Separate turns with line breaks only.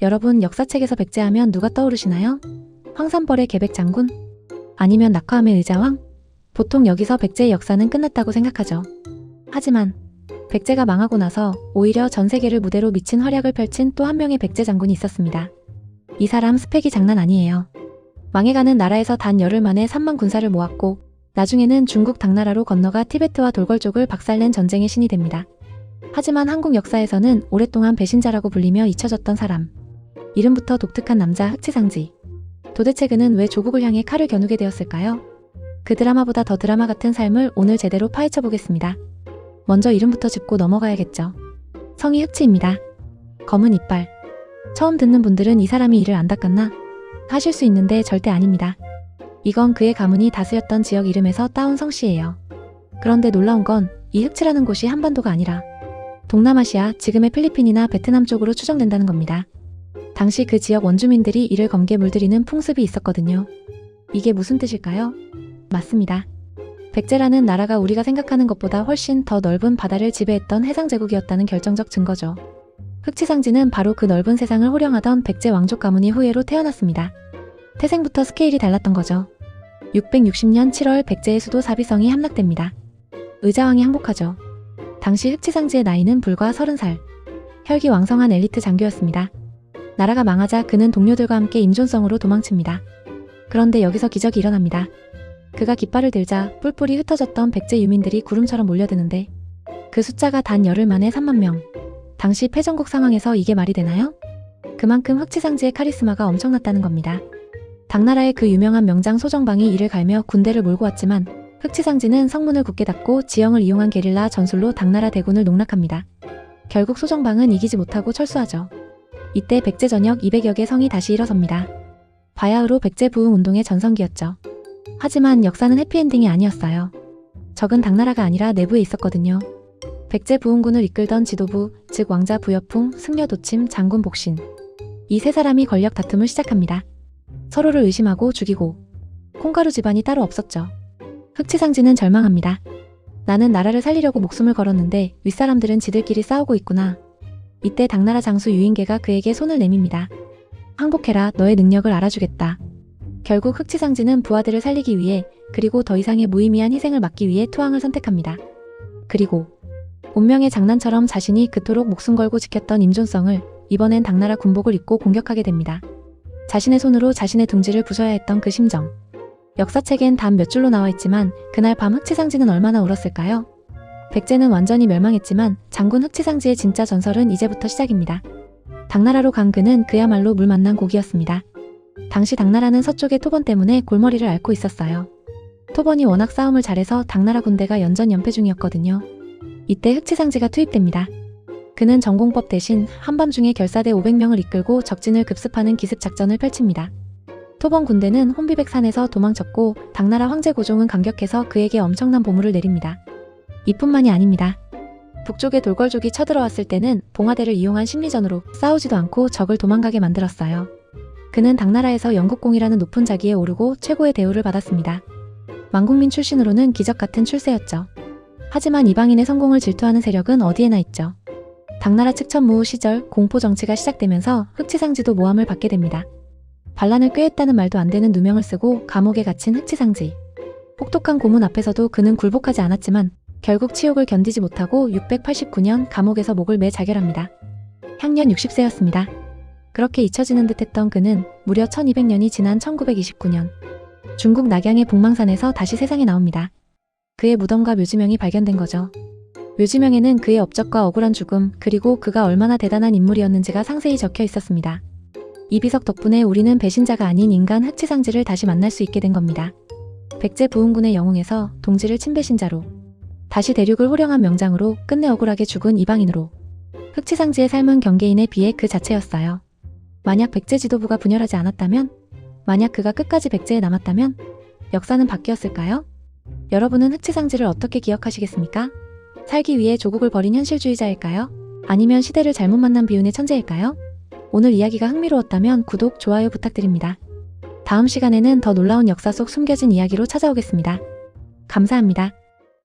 여러분, 역사책에서 백제하면 누가 떠오르시나요? 황산벌의 계백장군? 아니면 낙화암의 의자왕? 보통 여기서 백제의 역사는 끝났다고 생각하죠. 하지만 백제가 망하고 나서 오히려 전 세계를 무대로 미친 활약을 펼친 또 한 명의 백제 장군이 있었습니다. 이 사람 스펙이 장난 아니에요. 망해가는 나라에서 단 열흘 만에 3만 군사를 모았고 나중에는 중국 당나라로 건너가 티베트와 돌궐족을 박살낸 전쟁의 신이 됩니다. 하지만 한국 역사에서는 오랫동안 배신자라고 불리며 잊혀졌던 사람. 이름부터 독특한 남자 흑치상지. 도대체 그는 왜 조국을 향해 칼을 겨누게 되었을까요? 그 드라마보다 더 드라마 같은 삶을 오늘 제대로 파헤쳐 보겠습니다. 먼저 이름부터 짚고 넘어가야겠죠. 성이 흑치입니다. 검은 이빨. 처음 듣는 분들은 이 사람이 이를 안 닦았나? 하실 수 있는데 절대 아닙니다. 이건 그의 가문이 다스렸던 지역 이름에서 따온 성씨예요. 그런데 놀라운 건 이 흑치라는 곳이 한반도가 아니라 동남아시아, 지금의 필리핀이나 베트남 쪽으로 추정된다는 겁니다. 당시 그 지역 원주민들이 이를 검게 물들이는 풍습이 있었거든요. 이게 무슨 뜻일까요? 맞습니다. 백제라는 나라가 우리가 생각하는 것보다 훨씬 더 넓은 바다를 지배했던 해상제국이었다는 결정적 증거죠. 흑치상지는 바로 그 넓은 세상을 호령하던 백제 왕족 가문이 후예로 태어났습니다. 태생부터 스케일이 달랐던 거죠. 660년 7월 백제의 수도 사비성이 함락됩니다. 의자왕이 항복하죠. 당시 흑치상지의 나이는 불과 30살. 혈기왕성한 엘리트 장교였습니다. 나라가 망하자 그는 동료들과 함께 임존성으로 도망칩니다. 그런데 여기서 기적이 일어납니다. 그가 깃발을 들자 뿔뿔이 흩어졌던 백제 유민들이 구름처럼 몰려드는데 그 숫자가 단 열흘 만에 3만 명. 당시 패전국 상황에서 이게 말이 되나요? 그만큼 흑치상지의 카리스마가 엄청났다는 겁니다. 당나라의 그 유명한 명장 소정방이 이를 갈며 군대를 몰고 왔지만 흑치상지는 성문을 굳게 닫고 지형을 이용한 게릴라 전술로 당나라 대군을 농락합니다. 결국 소정방은 이기지 못하고 철수하죠. 이때 백제 전역 200여 개 성이 다시 일어섭니다. 바야흐로 백제 부흥 운동의 전성기였죠. 하지만 역사는 해피엔딩이 아니었어요. 적은 당나라가 아니라 내부에 있었거든요. 백제 부흥군을 이끌던 지도부, 즉 왕자 부여풍, 승려 도침, 장군 복신. 이 세 사람이 권력 다툼을 시작합니다. 서로를 의심하고 죽이고. 콩가루 집안이 따로 없었죠. 흑치상지는 절망합니다. 나는 나라를 살리려고 목숨을 걸었는데 윗사람들은 지들끼리 싸우고 있구나. 이때 당나라 장수 유인계가 그에게 손을 내밉니다. 항복해라, 너의 능력을 알아주겠다. 결국 흑치상지는 부하들을 살리기 위해 그리고 더 이상의 무의미한 희생을 막기 위해 투항을 선택합니다. 그리고 운명의 장난처럼 자신이 그토록 목숨 걸고 지켰던 임존성을 이번엔 당나라 군복을 입고 공격하게 됩니다. 자신의 손으로 자신의 둥지를 부숴야 했던 그 심정. 역사책엔 단 몇 줄로 나와 있지만 그날 밤 흑치상지는 얼마나 울었을까요? 백제는 완전히 멸망했지만 장군 흑치상지의 진짜 전설은 이제부터 시작입니다. 당나라로 간 그는 그야말로 물 만난 고기였습니다. 당시 당나라는 서쪽의 토번 때문에 골머리를 앓고 있었어요. 토번이 워낙 싸움을 잘해서 당나라 군대가 연전연패 중이었거든요. 이때 흑치상지가 투입됩니다. 그는 전공법 대신 한밤중에 결사대 500명을 이끌고 적진을 급습하는 기습작전을 펼칩니다. 토번 군대는 혼비백산에서 도망쳤고 당나라 황제 고종은 감격해서 그에게 엄청난 보물을 내립니다. 이뿐만이 아닙니다. 북쪽의 돌궐족이 쳐들어왔을 때는 봉화대를 이용한 심리전으로 싸우지도 않고 적을 도망가게 만들었어요. 그는 당나라에서 영국공이라는 높은 자기에 오르고 최고의 대우를 받았습니다. 만국민 출신으로는 기적같은 출세였죠. 하지만 이방인의 성공을 질투하는 세력은 어디에나 있죠. 당나라 측천무후 시절 공포정치가 시작되면서 흑치상지도 모함을 받게 됩니다. 반란을 꾀했다는 말도 안 되는 누명을 쓰고 감옥에 갇힌 흑치상지. 혹독한 고문 앞에서도 그는 굴복하지 않았지만 결국 치욕을 견디지 못하고 689년 감옥에서 목을 매 자결합니다. 향년 60세였습니다. 그렇게 잊혀지는 듯했던 그는 무려 1200년이 지난 1929년 중국 낙양의 북망산에서 다시 세상에 나옵니다. 그의 무덤과 묘지명이 발견된 거죠. 묘지명에는 그의 업적과 억울한 죽음, 그리고 그가 얼마나 대단한 인물이었는지가 상세히 적혀 있었습니다. 이 비석 덕분에 우리는 배신자가 아닌 인간 흑치상지를 다시 만날 수 있게 된 겁니다. 백제 부흥군의 영웅에서 동지를 친배신자로, 다시 대륙을 호령한 명장으로, 끝내 억울하게 죽은 이방인으로. 흑치상지의 삶은 경계인에 비해 그 자체였어요. 만약 백제 지도부가 분열하지 않았다면? 만약 그가 끝까지 백제에 남았다면? 역사는 바뀌었을까요? 여러분은 흑치상지를 어떻게 기억하시겠습니까? 살기 위해 조국을 버린 현실주의자일까요? 아니면 시대를 잘못 만난 비운의 천재일까요? 오늘 이야기가 흥미로웠다면 구독, 좋아요 부탁드립니다. 다음 시간에는 더 놀라운 역사 속 숨겨진 이야기로 찾아오겠습니다. 감사합니다.